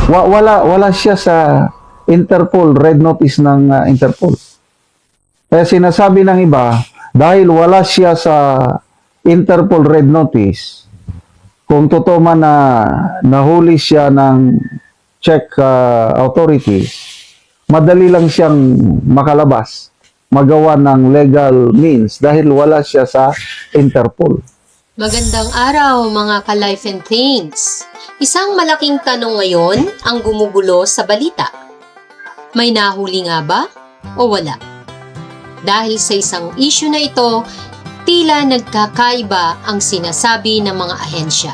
Wala siya sa Interpol, red notice ng Interpol. Kaya sinasabi ng iba, dahil wala siya sa Interpol red notice, kung totoo man na nahuli siya ng Czech authority, madali lang siyang makalabas, magawa ng legal means dahil wala siya sa Interpol. Magandang araw mga ka-Life and Things. Isang malaking tanong ngayon ang gumugulo sa balita. May nahuli nga ba o wala? Dahil sa isang issue na ito, tila nagkakaiba ang sinasabi ng mga ahensya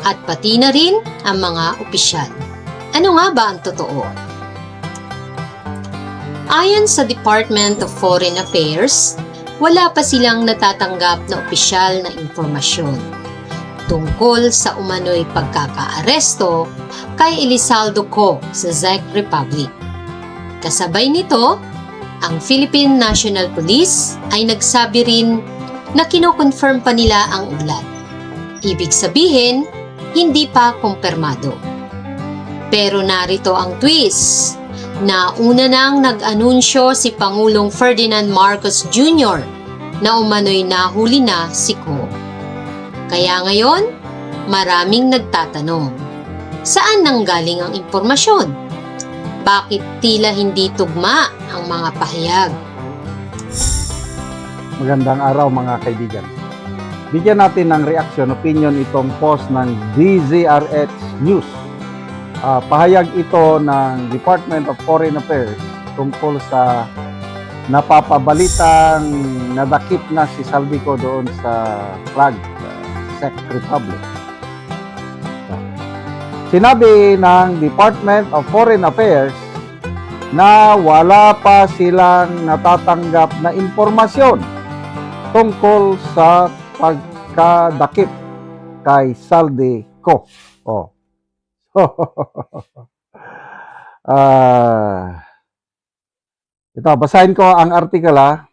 at pati na rin ang mga opisyal. Ano nga ba ang totoo? Ayon sa Department of Foreign Affairs, wala pa silang natatanggap na opisyal na impormasyon tungkol sa umano'y pagkakaaresto kay Elizalde Co sa Czech Republic. Kasabay nito, ang Philippine National Police ay nagsabi rin na kinoconfirm pa nila ang ulat. Ibig sabihin, hindi pa kumpirmado. Pero narito ang twist. Nauna nang nag-anunsyo si Pangulong Ferdinand Marcos Jr. na umano'y nahuli na si Co. Kaya ngayon, maraming nagtatanong, saan nanggaling ang impormasyon? Bakit tila hindi tugma ang mga pahayag? Magandang araw mga kaibigan. Bigyan natin ng reaction, opinion itong post ng DZRH News. Pahayag ito ng Department of Foreign Affairs tungkol sa napapabalitang nadakip na si Saldico doon sa Prague, Czech Republic. Sinabi ng Department of Foreign Affairs na wala pa silang natatanggap na impormasyon tungkol sa pagkadakip kay Saldico. Ito, basahin ko ang article .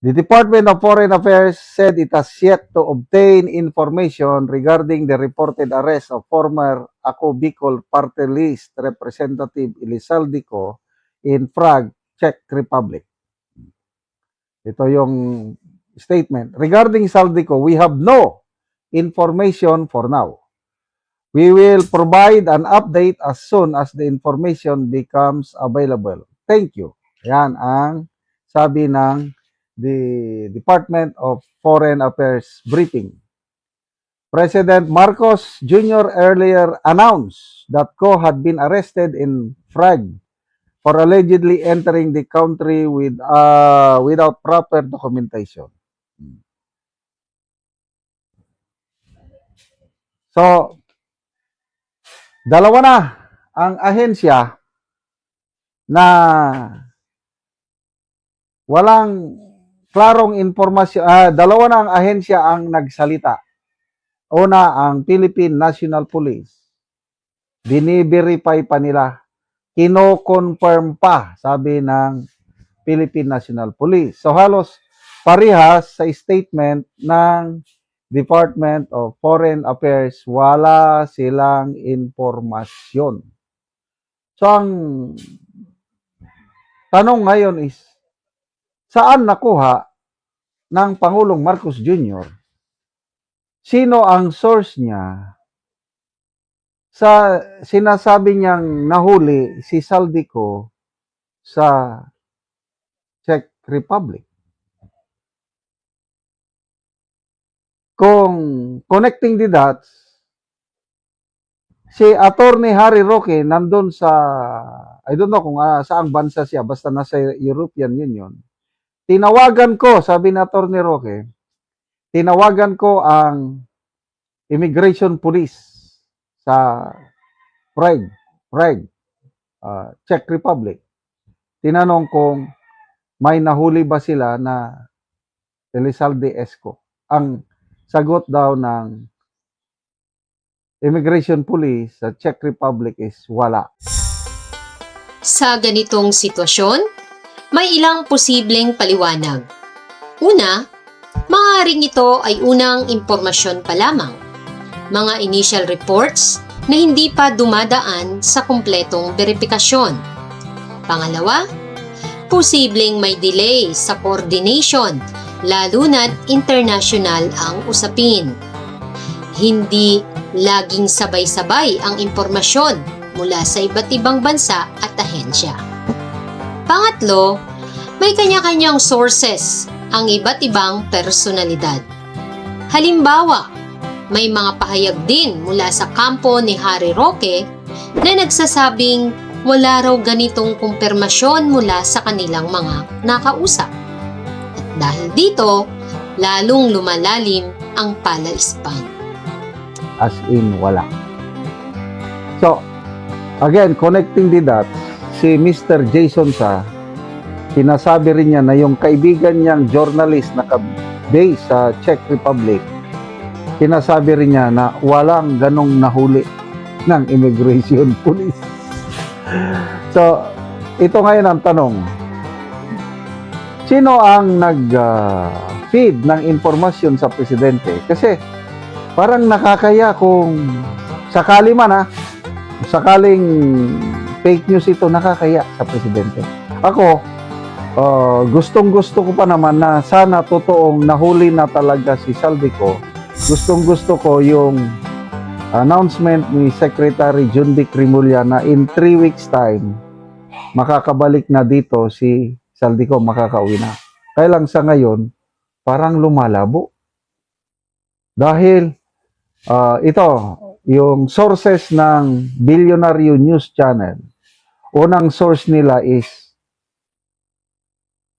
The Department of Foreign Affairs said it has yet to obtain information regarding the reported arrest of former Ako Bicol Party List Representative Elizalde Co in Prague, Czech Republic. Ito yung statement. Regarding Saldico, we have no information for now. We will provide an update as soon as the information becomes available. Thank you. Yan ang sabi ng the Department of Foreign Affairs briefing. President Marcos Jr. earlier announced that Co had been arrested in Prague for allegedly entering the country without proper documentation. So, dalawa na ang ahensya na walang klarong impormasyon. Dalawa na ang ahensya ang nagsalita. Una, ang Philippine National Police. Bini-verify pa nila. Kino-confirm pa, sabi ng Philippine National Police. So halos parehas sa statement ng Department of Foreign Affairs, wala silang impormasyon. So ang tanong ngayon is, saan nakuha ng Pangulong Marcos Jr.? Sino ang source niya sa sinasabi niyang nahuli si Saldico sa Czech Republic? Kung connecting the dots, si Attorney Harry Roque nandun sa, I don't know kung saang bansa siya, basta nasa European Union. Tinawagan ko, sabi ni Attorney Roque, tinawagan ko ang Immigration Police sa Prague, Czech Republic. Tinanong kung may nahuli ba sila na Elizalde Esco. Ang sagot daw ng Immigration Police sa Czech Republic is wala. Sa ganitong sitwasyon, may ilang posibleng paliwanag. Una, maaaring ito ay unang impormasyon pa lamang. Mga initial reports na hindi pa dumadaan sa kumpletong beripikasyon. Pangalawa, posibleng may delay sa coordination lalo na't international ang usapin. Hindi laging sabay-sabay ang impormasyon mula sa iba't ibang bansa at ahensya. Pangatlo, may kanya-kanyang sources ang iba't ibang personalidad. Halimbawa, may mga pahayag din mula sa kampo ni Harry Roque na nagsasabing wala raw ganitong kumpirmasyon mula sa kanilang mga nakausap. At dahil dito, lalong lumalalim ang palaispan. As in, wala. So, again, connecting the dots, si Mr. Jason Sa, sinasabi rin niya na yung kaibigan niyang journalist na base sa Czech Republic, sinasabi rin niya na walang ganong nahuli ng immigration police. So, ito ngayon ang tanong. Sino ang nag-feed ng informasyon sa presidente? Kasi parang nakakaya kung sakali man sakaling fake news ito, nakakaya sa presidente. Ako, gustong-gusto ko pa naman na sana totoong nahuli na talaga si Saldico. Gustong-gusto ko yung announcement ni Secretary John Vic Rimulya na in 3 weeks time, makakabalik na dito si Saldico, makakauwi na. Kaya lang sa ngayon, parang lumalabo. Dahil ito, yung sources ng Billionaire News Channel, unang source nila is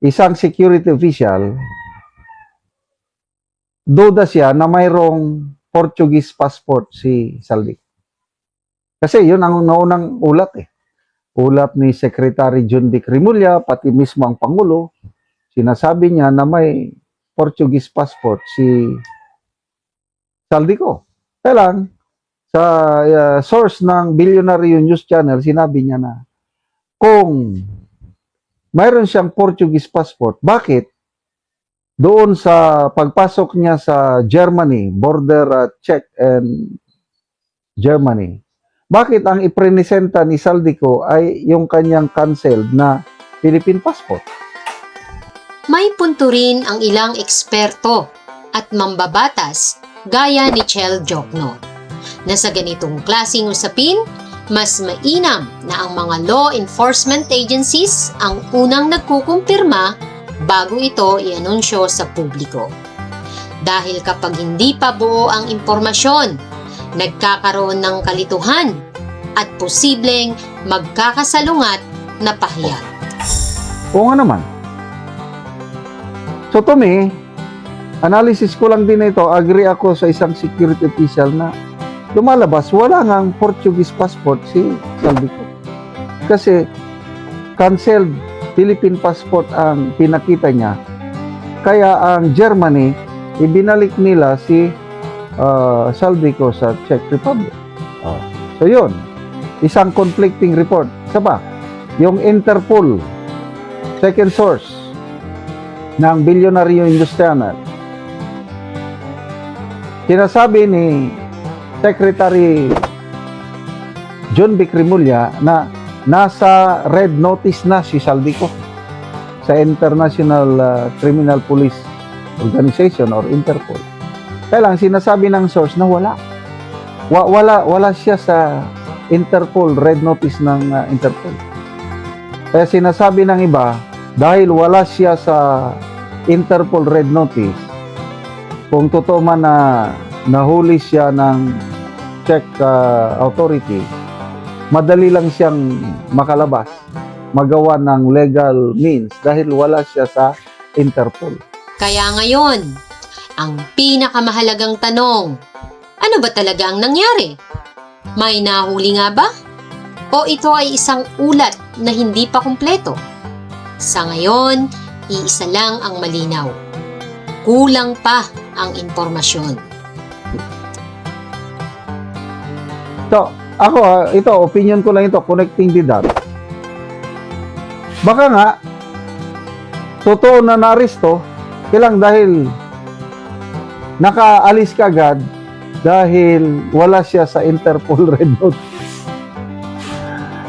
isang security official, duda siya na mayroong Portuguese passport si Saldico. Kasi yun ang naunang ulat Ulat ni Secretary John Vic Rimulya, pati mismo ang Pangulo, sinasabi niya na may Portuguese passport si Saldico. Kaya lang, sa source ng Billionaire News Channel, sinabi niya na kung mayroon siyang Portuguese passport, bakit doon sa pagpasok niya sa Germany, border Czech and Germany, bakit ang iprenesenta ni Saldico ay yung kanyang canceled na Philippine passport? May punto rin ang ilang eksperto at mambabatas gaya ni Chel Jokno na sa ganitong klaseng usapin, mas mainam na ang mga law enforcement agencies ang unang nagkukumpirma bago ito i-anunsyo sa publiko. Dahil kapag hindi pa buo ang impormasyon, nagkakaroon ng kalituhan at posibleng magkakasalungat na pahayag. Oo nga naman. So to me, analysis ko lang din ito, agree ako sa isang security official na lumalabas, wala ngang Portuguese passport si Saldico. Kasi canceled Philippine passport ang pinakita niya. Kaya ang Germany, ibinalik nila si Saldico sa Czech Republic. So yun, isang conflicting report. Isa pa, yung Interpol, second source ng Billionaire News Channel, sinasabi ni Secretary John Vic Rimulya na nasa red notice na si Saldico sa International Criminal Police Organization or Interpol. Kaya lang sinasabi ng source na wala siya sa Interpol, red notice ng Interpol. Kaya sinasabi ng iba, dahil wala siya sa Interpol red notice, kung totoo man na nahuli siya ng Czech authority, madali lang siyang makalabas, magawa ng legal means dahil wala siya sa Interpol. Kaya ngayon, ang pinakamahalagang tanong, ano ba talaga ang nangyari? May nahuli nga ba? O ito ay isang ulat na hindi pa kumpleto? Sa ngayon, iisa lang ang malinaw. Kulang pa ang impormasyon. So, ako, ito, opinion ko lang ito, connecting the dots. Baka nga, totoo na naristo, kailang dahil nakaalis ka agad, dahil wala siya sa Interpol Red Note.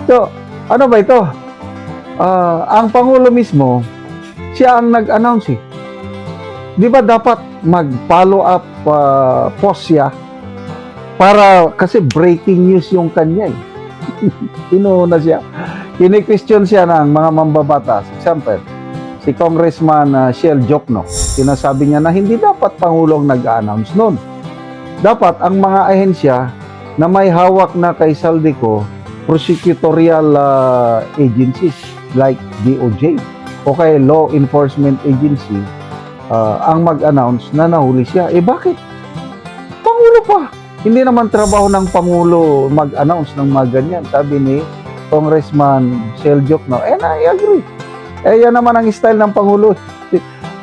So, ano ba ito? Ang Pangulo mismo, siya ang nag-announce eh. Di ba dapat mag-follow up post siya para kasi breaking news yung kanya eh. Inuuna siya. Kini-question siya ng mga mambabatas. Example, si Congressman Shell Jokno. Sinasabi niya na hindi dapat Pangulong nag-announce nun. Dapat ang mga ahensya na may hawak na kay Saldico, prosecutorial agencies like DOJ o kay law enforcement agency ang mag-announce na nahuli siya. Eh bakit? Pangulo pa. Hindi naman trabaho ng Pangulo mag-announce ng mga ganyan. Sabi ni Congressman Shell Jokno. And I agree. Eh yan naman ang style ng Pangulo.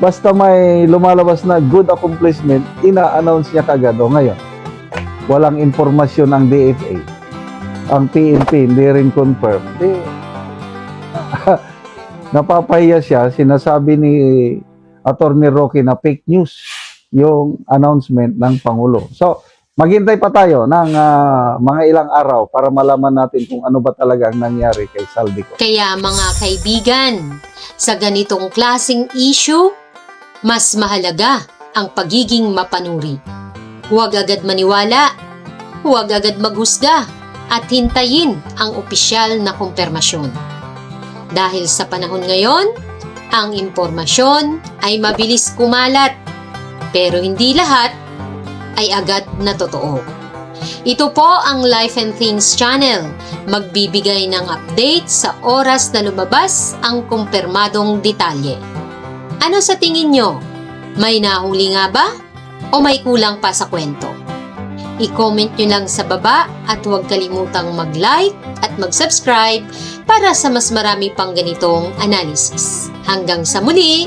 Basta may lumalabas na good accomplishment, ina-announce niya kagad. O ngayon, walang informasyon ang DFA. Ang PNP hindi rin confirm. Napapahiya siya. Sinasabi ni Attorney Roque na fake news yung announcement ng Pangulo. So, maghintay pa tayo ng mga ilang araw para malaman natin kung ano ba talaga ang nangyari kay Saldico. Kaya mga kaibigan, sa ganitong klaseng issue, mas mahalaga ang pagiging mapanuri. Huwag agad maniwala, huwag agad maghusga, at hintayin ang opisyal na kumpirmasyon. Dahil sa panahon ngayon, ang impormasyon ay mabilis kumalat, pero hindi lahat ay agad na totoo. Ito po ang Life and Things Channel, magbibigay ng update sa oras na lumabas ang kumpirmadong detalye. Ano sa tingin nyo? May nahuli nga ba? O may kulang pa sa kwento? I-comment nyo lang sa baba at huwag kalimutang mag-like at mag-subscribe para sa mas marami pang ganitong analysis. Hanggang sa muli!